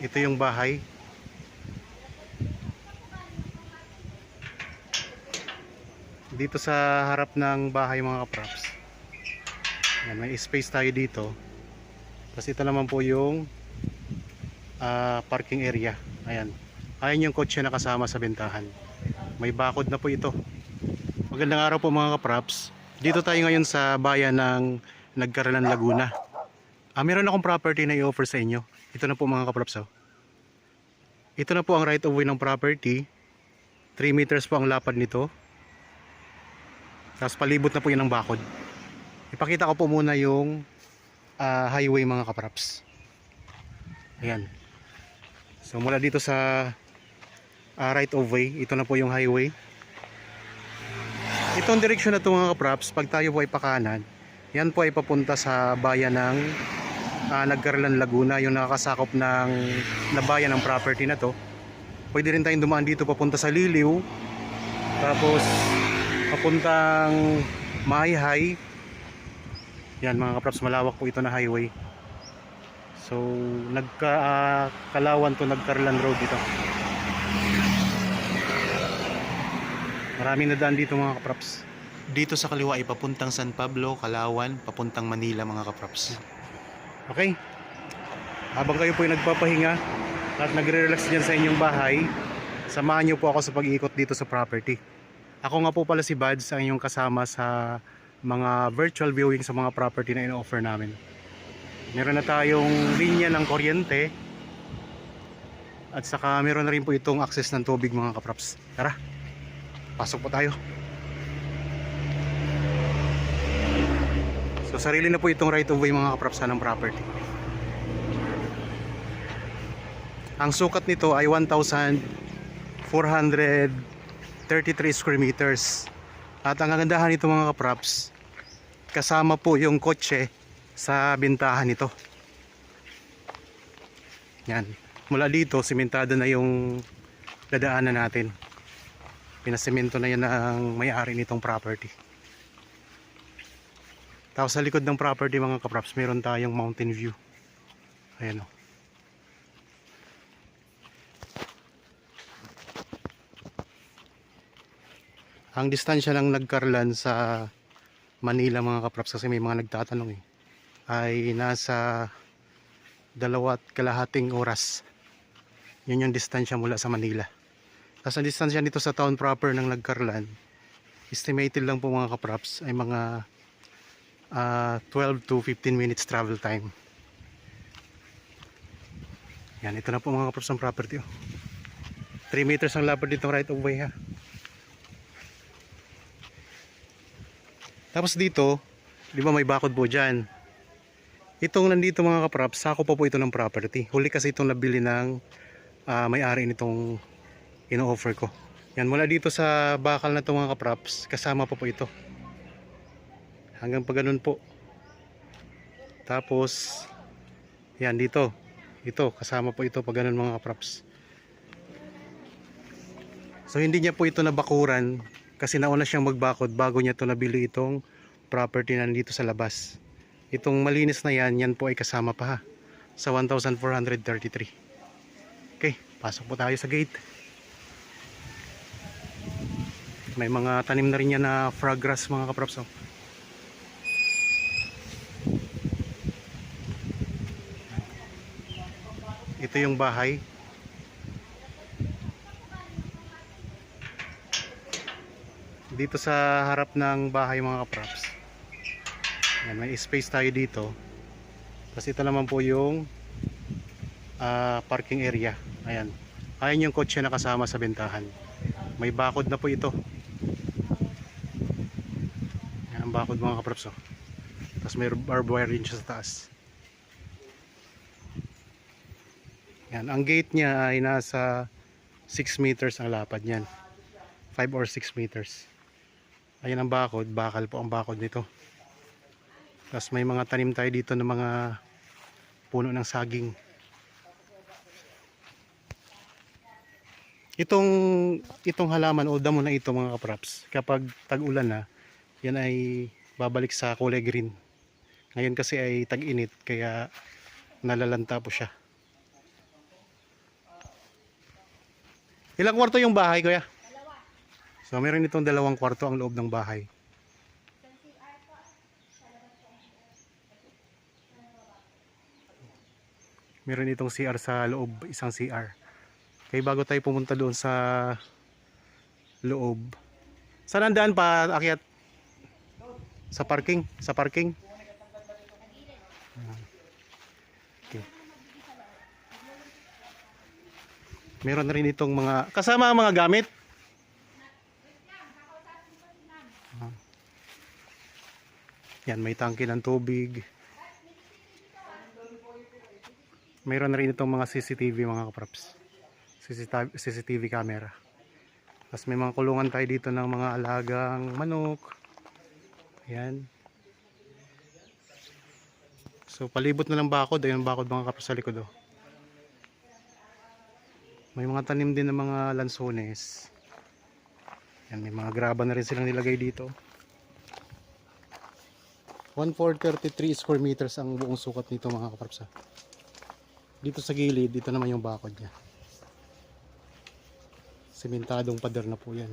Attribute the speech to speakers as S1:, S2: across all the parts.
S1: Ito yung bahay. Dito sa harap ng bahay mga kaprops. Yan, may space tayo dito. Tapos ito naman po yung parking area. Ayan. Ayan yung kotse na kasama sa bentahan. May bakod na po ito. Magandang araw po mga kaprops. Dito tayo ngayon sa bayan ng Nagkaralan, Laguna. Meron akong property na i-offer sa inyo. Ito na po mga kaprops. Ito na po ang right of way ng property. 3 meters po ang lapad nito. Tapos palibot na po yun ng bakod. Ipakita ko po muna yung highway mga kaprops. Ayan. So mula dito sa right of way, ito na po yung highway. Itong direksyon na ito mga kaprops, pag tayo po ay pakanan, yan po ay papunta sa bayan ng Nagkaralan, Laguna, yung nakakasakop ng bayan ng property na to. Pwede rin tayong dumaan dito papunta sa Liliw, tapos papuntang Mayhay. Yan mga kaprops, malawak po ito na highway. So Kalawan to Nagkaralan Road dito. Maraming nadaan dito mga kaprops. Dito sa kaliwa ay papuntang San Pablo, Kalawan, papuntang Manila mga kaprops. Okay, habang kayo po ay nagpapahinga at nagre-relax dyan sa inyong bahay, samahan nyo po ako sa pag-iikot dito sa property. Ako nga po pala si Bads, ang inyong kasama sa mga virtual viewing sa mga property na in-offer namin. Meron na tayong linya ng kuryente at saka meron na rin po itong access ng tubig mga kaprops. Tara, pasok po tayo. So sarili na po itong right of way mga kaprops ng property. Ang sukat nito ay 1,433 square meters. At ang kagandahan nito mga kaprops, kasama po yung kotse sa bintahan nito. Yan. Mula dito, simentado na yung dadaanan natin. Pinasemento na yan ang may-ari nitong property. Tapos sa likod ng property mga kaprops, meron tayong mountain view. Ayan o. Ang distansya ng Nagkaralan sa Manila mga kaprops, kasi may mga nagtatanong ay nasa 2.5 oras. Yun yung distansya mula sa Manila. Tapos ang distansya nito sa town proper ng Nagkaralan, estimated lang po mga kaprops, ay mga 12 to 15 minutes travel time. Yan, ito na po mga kaprops ang property. 3 meters ang lapad dito right of way ha. Tapos dito, di ba may bakod po dyan. Itong nandito mga kaprops, sako po ito ng property. Huli kasi itong nabili ng may-ari nitong ino-offer ko. Yan, mula dito sa bakal na ito mga kaprops, kasama po ito. Hanggang pa ganun po. Tapos yan dito. Ito, kasama po ito pa ganun mga kaprops. So hindi niya po ito nabakuran kasi nauna siyang magbakod bago niya ito nabili itong property na nandito sa labas. Itong malinis na yan, yan po ay kasama pa ha, sa 1,433. Okay, pasok po tayo sa gate. May mga tanim na rin yan na frog grass mga kaprops. Ito yung bahay. Dito sa harap ng bahay mga kaprops. Yan, may space tayo dito. Tapos ito naman po yung parking area. Ayan. Ayan yung kotse na kasama sa bentahan. May bakod na po ito. Yan ang bakod mga kaprops. Tapos may barbed wire rin siya sa taas. Yan, ang gate niya ay nasa 6 meters ang lapad niyan. 5 or 6 meters. Ayan ang bakod, bakal po ang bakod nito. Tapos may mga tanim tayo dito ng mga puno ng saging. Itong halaman o damo na ito mga kaprops, kapag tag-ulan na, yan ay babalik sa kulay green. Ngayon kasi ay tag-init kaya nalalanta po siya. Ilang kwarto yung bahay, kuya? So meron itong 2 kwarto ang loob ng bahay. Meron itong CR sa loob, isang CR. Kaya bago tayo pumunta doon sa loob. Saan ang daan pa akyat? Sa parking? Sa parking? Okay. Meron na rin itong mga, kasama ang mga gamit. Yan, may tangke ng tubig. Mayroon na rin itong mga CCTV mga kaprops. CCTV camera. Tapos may mga kulungan tayo dito ng mga alagang manok. Ayan. So palibot na lang bakod. Ayun bakod mga kaprops sa likod. Oh. May mga tanim din ng mga lansones. Ayan, may mga graba na rin silang nilagay dito. 1,433 square meters ang buong sukat nito mga kaprops. Dito sa gilid, dito naman yung bakod niya. Sementadong pader na po yan.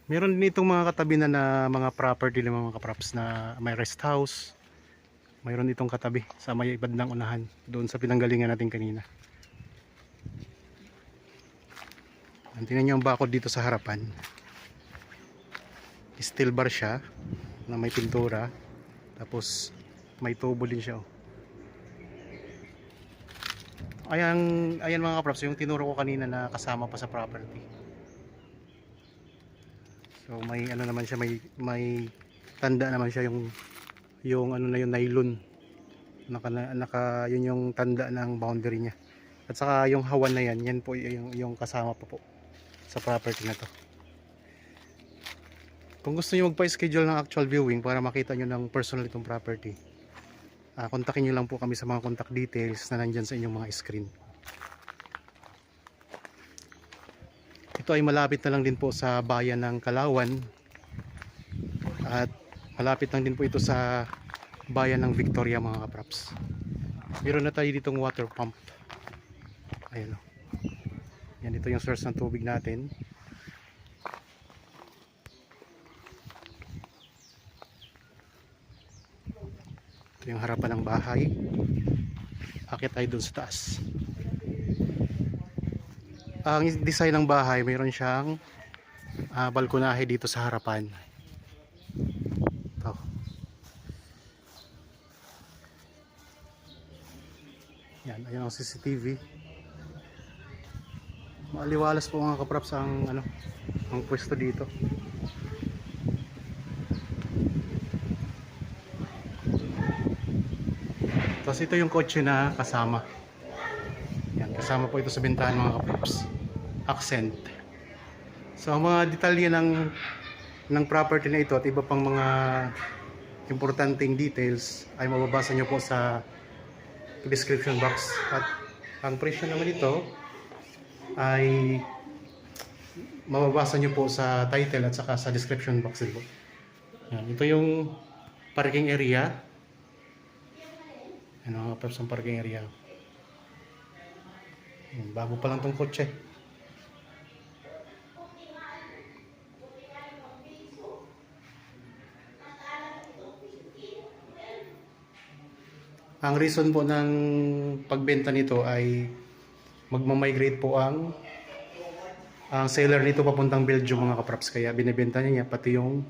S1: Meron din itong mga katabi na mga property ng mga kaprops na may rest house. Mayroon itong katabi sa may bandang unahan doon sa pinanggalingan natin kanina. Tingnan nyo ang bakod dito sa harapan. Steel bar siya na may pintura, tapos may tubo din siya. Oh. Ayan mga kaprops, yung tinuro ko kanina na kasama pa sa property. So may ano naman siya, may tanda naman siya, yung ano na yung nylon. Yun yung tanda ng boundary niya. At saka yung hawan na yan po yung kasama pa po sa property na to. Kung gusto niyo magpa-schedule ng actual viewing para makita nyo ng personal itong property, kontakin nyo lang po kami sa mga contact details na nandyan sa inyong mga screen. Ito ay malapit na lang din po sa bayan ng Kalawan at malapit lang din po ito sa bayan ng Victoria mga kaprops. Meron na tayo ditong water pump. Ayan o. Yan, ito yung source ng tubig natin. Ito yung harapan ng bahay. Akit tayo dun sa taas. Ang design ng bahay, mayroon siyang balkonahe dito sa harapan. Ito. Yan, ayan ang CCTV. Maaliwalas po mga kaprops ang pwesto dito. Tapos ito yung kotse na kasama. Yan, kasama po ito sa bentahan mga kaprops. Accent. So ang mga detalye ng property na ito at iba pang mga importanteng details ay mababasa nyo po sa description box. At ang presyo naman ito ay mababasa nyo po sa title at saka sa description box din po. Yan, ito yung parking area. Ano, perhaps ang parking area. Bago pa lang tong kotse. Ang reason po ng pagbenta nito ay magmamigrate po ang seller nito papuntang Belgium mga kaprops. Kaya binibenta niya pati yung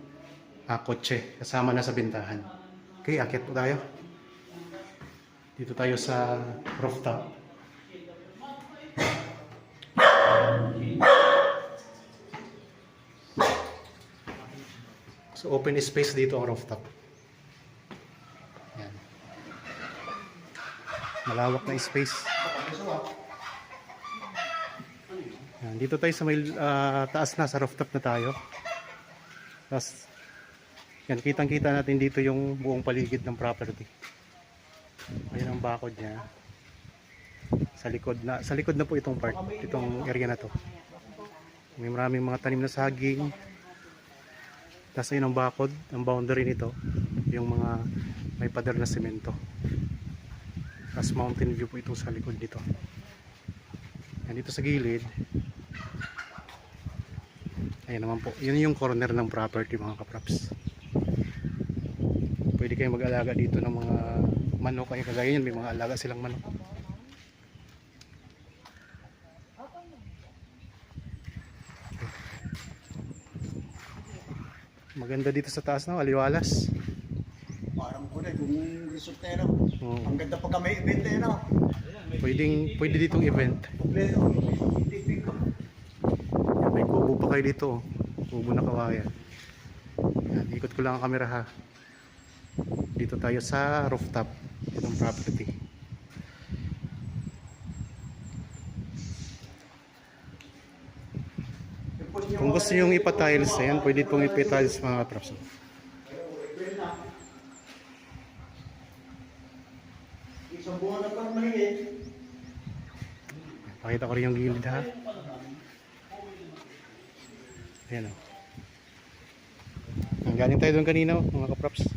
S1: kotse kasama na sa bentahan. Okay, akit po tayo. Dito tayo sa rooftop. So open space dito ang rooftop. Yan. Malawak na space. Yan. Dito tayo sa may taas na, sa rooftop na tayo. Tapos yan, kitang-kita natin dito yung buong paligid ng property. Ayan ang bakod niya. Sa likod na po itong part, itong area na to. May maraming mga tanim na saging. Tapos ayun ang bakod, ang boundary nito, yung mga may pader na semento. Tapos mountain view po ito sa likod dito. Yan dito sa gilid. Ayan naman po. Yun yung corner ng property mga kaprops. Pwede kayong mag-alaga dito ng mga manok. Ay kagaya yun, may mga alaga silang manok. Maganda dito sa taas, no? Aliwalas.
S2: Parang ko na yung resort na yun.
S1: Oo.
S2: Ang ganda pagka may event na yun.
S1: Pwede ditong event.
S2: Kompleto.
S1: Yan, may kubo pa kayo dito. Oh. Kubo na kawayan. Yan, ikot ko lang ang camera ha. Dito tayo sa rooftop itong property. Kung gusto nyo ipa-tiles, ayan, pwede itong ipa-tiles mga kaprops.
S2: Isang buwan na pang maliit.
S1: Pakita ko rin yung gilid ha. Ayan o. Galing tayo doon kanina mga kaprops.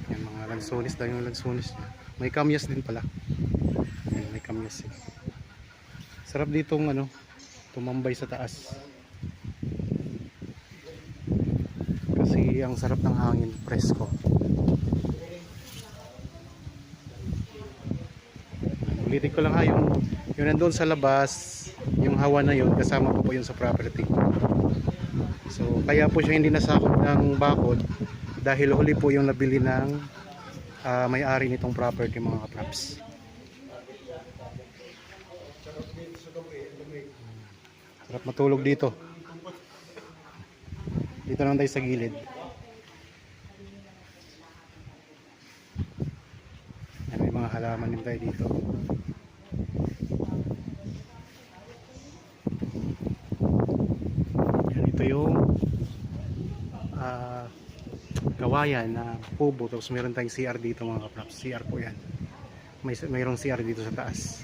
S1: Yan mga lansones daw yung lansones niya. May kamyas din pala. Ayan, may kamyas eh. Sarap ditong ano, tumambay sa taas. Kasi ang sarap ng hangin, presko. Ulitin ko lang ha, yung nandun sa labas, yung hawa na yun, kasama ko po yun sa property. So, kaya po siya hindi nasakop ng bakod dahil huli po yung nabili ng may-ari nitong property mga kaprops. Sarap matulog dito. Dito naman tayo sa gilid. Yan, may mga halaman din tayo dito. Yan, ito yung kawayan na kubo. Tapos meron tayong CR dito mga kaprops. CR po yan. Mayroong CR dito sa taas.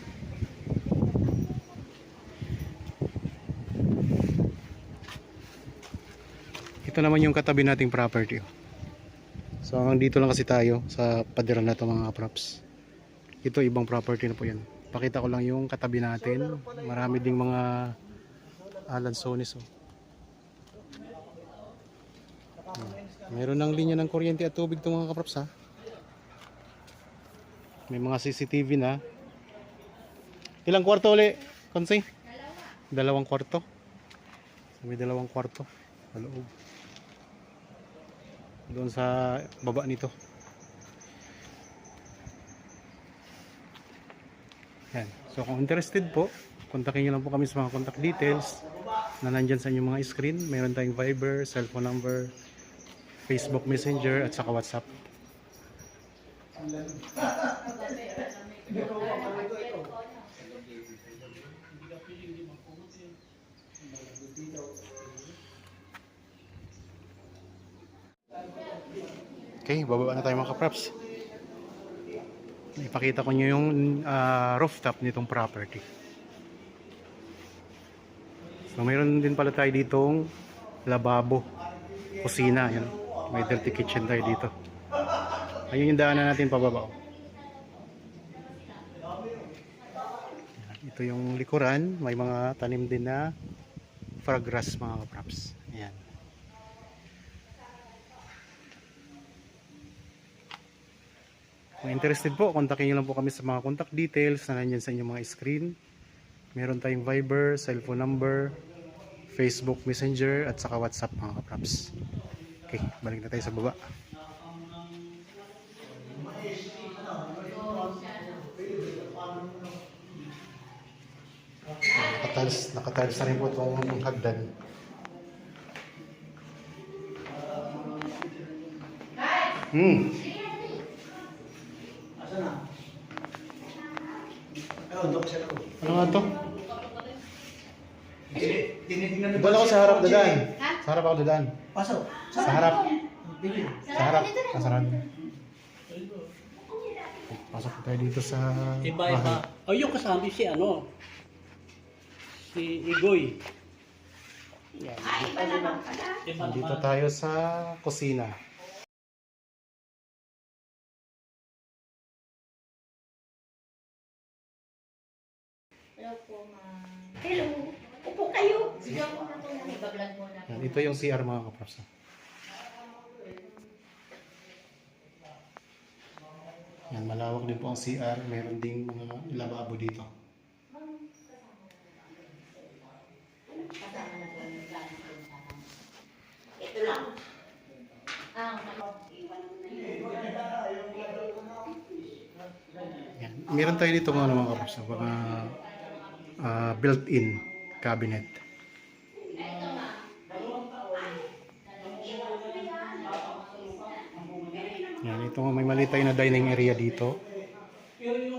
S1: Ito naman yung katabi nating property. So hanggang dito lang kasi tayo sa padiran na ito mga kaprops. Ito ibang property na po yan. Pakita ko lang yung katabi natin. Marami ding mga lansones. Oh. Meron ng linya ng kuryente at tubig itong mga kaprops ha. May mga CCTV na. Ilang kwarto ulit? Konsay? Dalawang kwarto. May dalawang kwarto sa loob. Doon sa baba nito. Yan. So kung interested po, kontakin nyo lang po kami sa mga contact details na nandyan sa inyong mga screen. Mayroon tayong Viber, cellphone number, Facebook Messenger at saka WhatsApp. Okay, bababa na tayo mga kaprops. Ipakita ko nyo yung rooftop nitong property. So mayroon din pala tayo ditong lababo, kusina, yan. May dirty kitchen tayo dito. Ayun yung daanan natin pababa. Ito yung likuran, may mga tanim din na frog grass mga kaprops. Ayan. Kung interested po, kontakin nyo lang po kami sa mga contact details na nandyan sa inyong mga screen. Meron tayong Viber, cellphone number, Facebook Messenger at saka WhatsApp mga kaprops. Okay, balik na tayo sa baba. Nakatiles na rin po itong hagdan.
S2: Asa na? Ayun, doon siya ako.
S1: Ano nga to?
S2: Tinitingnan
S1: Doon ako sa harap dadaan. Sa harap ako dadaan.
S2: Pasok.
S1: Sa harap.
S2: Bili.
S1: Sa harap. Sa harap. Pasok tayo dito sa
S3: Iba-iba.
S1: bahay.
S3: O yung kasama si ano? Si Igoy.
S1: Yan.
S3: Ay, iba naman pala.
S1: Dito tayo sa kusina.
S3: Hello po, ma'am. Hello. Upo kayo. Sigaw mo na po na. Iba-vlog mo na.
S1: Yan. Ito yung CR mga kaprops. Yan, malawak din po ang CR. Meron ding mga lababo dito.
S3: Kasama na po yung gamit ko sa akin. Ito lang.
S1: Yan. Meron tayo dito mga kaprops. Mga built-in cabinet. Yan, ito may maliit tayo na dining area dito.
S3: Alam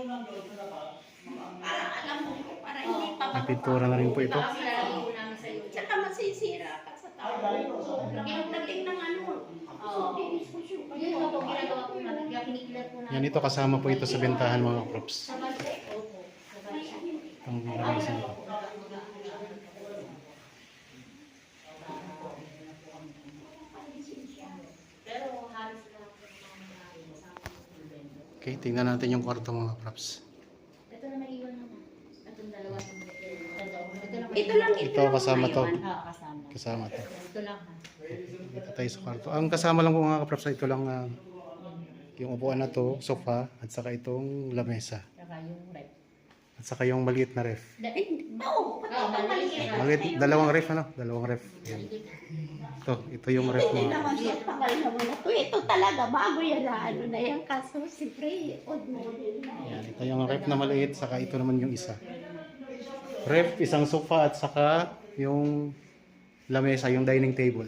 S3: mo, para hindi pa
S1: May pintura na rin po ito.
S3: malalagay ko namin sa iyo. Tsaka masisira ka sa tao. Yung dating ng ano. Oo. Yun nga po, ginagawa ko namin. Kaya pinikilat ko namin.
S1: Yan, ito kasama po ito sa bentahan mga kaprops.
S3: Sa balde? Opo. Sa balde.
S1: Itong lamesa nito.
S3: Pero halos lahat ng mga kasama ng vendor.
S1: Okay, tingnan natin yung kwarto mga kaprops.
S3: Ito na maiwan naman. Itong dalawa.
S4: Ito lang,
S1: Ito kasama to.
S3: Kasama.
S1: Kasama to.
S3: Ito lang ha.
S1: Dito tayo sa kwarto. Ang kasama lang po mga kaprops, ito lang yung upuan na to, sofa, at saka itong lamesa.
S3: Saka yung rep.
S1: At saka yung maliit na ref.
S4: Oo,
S3: maliit.
S1: Maliit, dalawang ref ano? Dalawang ref. Yan. Ito yung ref
S4: Hindi
S1: mga
S4: naman siya tagal naman na to. Ito talaga, bago yan na ano na yan. Kaso, siyempre, old model na.
S1: Yan, ito yung ref na maliit, saka ito naman yung isa. Ref, isang sofa, at saka yung lamesa, yung dining table.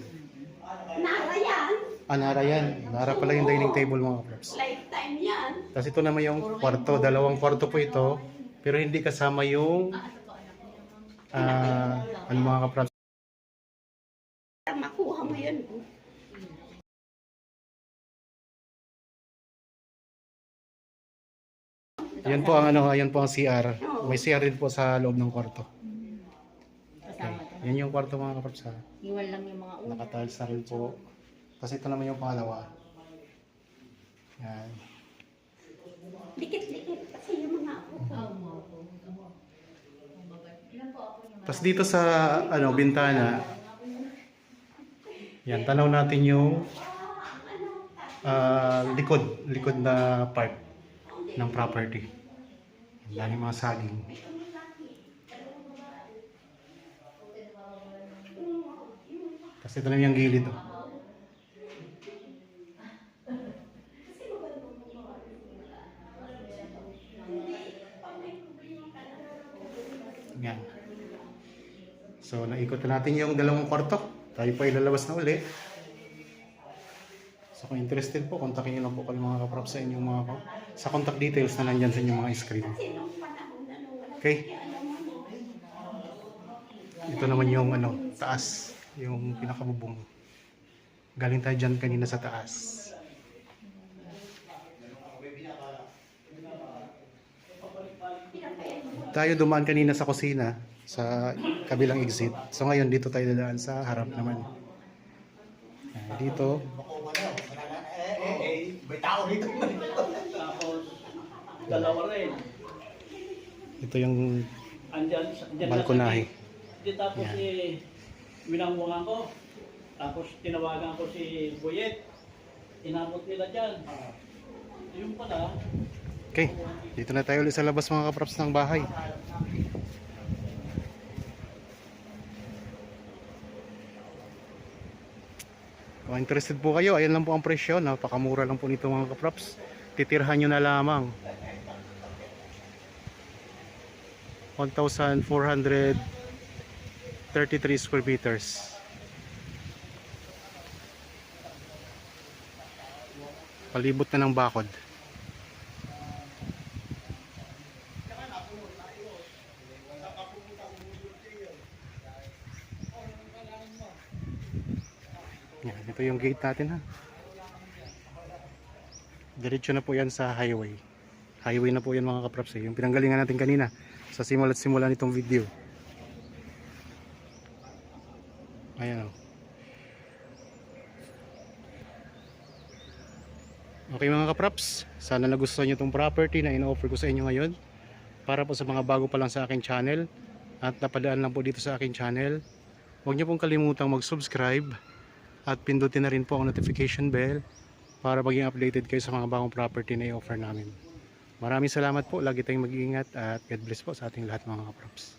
S4: Nara yan.
S1: Nara yan. Nara pala yung dining table mga kaprops.
S4: Lifetime yan.
S1: Tapos ito naman yung kwarto, dalawang kwarto po ito, pero hindi kasama yung ano mga kaprops.
S4: Makuha mo yun.
S1: Yan po ang ano, yan po ang CR. May CR din po sa loob ng kwarto.
S3: Kasama to.
S1: Yan yung kwarto mga kaprops ha.
S3: Iwan lang yung mga una.
S1: Nakatiles na rin po. Tapos ito naman yung pangalawa. Yan.
S4: Dikit-dikit kasi yung mga ako.
S3: Ilan po ako yung
S1: Tapos dito sa ano, bintana, yan, tanaw natin yung likod na part ng property. Ang daming mga saging. Tapos ito na yung gilid. Oh. Yan. So, naikot na natin yung dalawang kwarto. Tayo pa ilalabas na uli. So, kung interested po, kontakin nyo lang po kayo mga kaprops sa inyong mga sa contact details na nandyan sa inyong mga screen. Okay? Ito naman yung ano, taas. Yung pinakabubong. Galing tayo dyan kanina sa taas. Tayo dumaan kanina sa kusina sa kabilang exit. So ngayon dito tayo dadaan sa harap naman. Dito.
S2: May tao dito. Tapos, dalawa rin.
S1: Ito yung
S2: Andyan
S1: balkonahe.
S2: Di tapos
S1: Yan.
S2: minangungan ko. Tapos tinawagan ko si Boyet. Inabot nila dyan. Yung pala,
S1: Okay, dito na tayo ulit sa labas mga kaprops ng bahay. Kung interested po kayo, ayan lang po ang presyo. Napakamura lang po nito mga kaprops. Titirhan nyo na lamang 1,433 square meters. Palibot na ng bakod. Yan, ito yung gate natin ha. Diretso na po yan sa highway. Highway na po yan mga kaprops eh. Yung pinanggalingan natin kanina sa simula nitong video. Ayan o. Okay mga kaprops, sana nagustuhan nyo itong property na in-offer ko sa inyo ngayon. Para po sa mga bago pa lang sa aking channel at napadaan lang po dito sa aking channel, huwag nyo pong kalimutang mag-subscribe at pindutin na rin po ang notification bell para maging updated kayo sa mga bagong property na i-offer namin. Maraming salamat po, lagi tayong mag-iingat at God bless po sa ating lahat mga kaprops.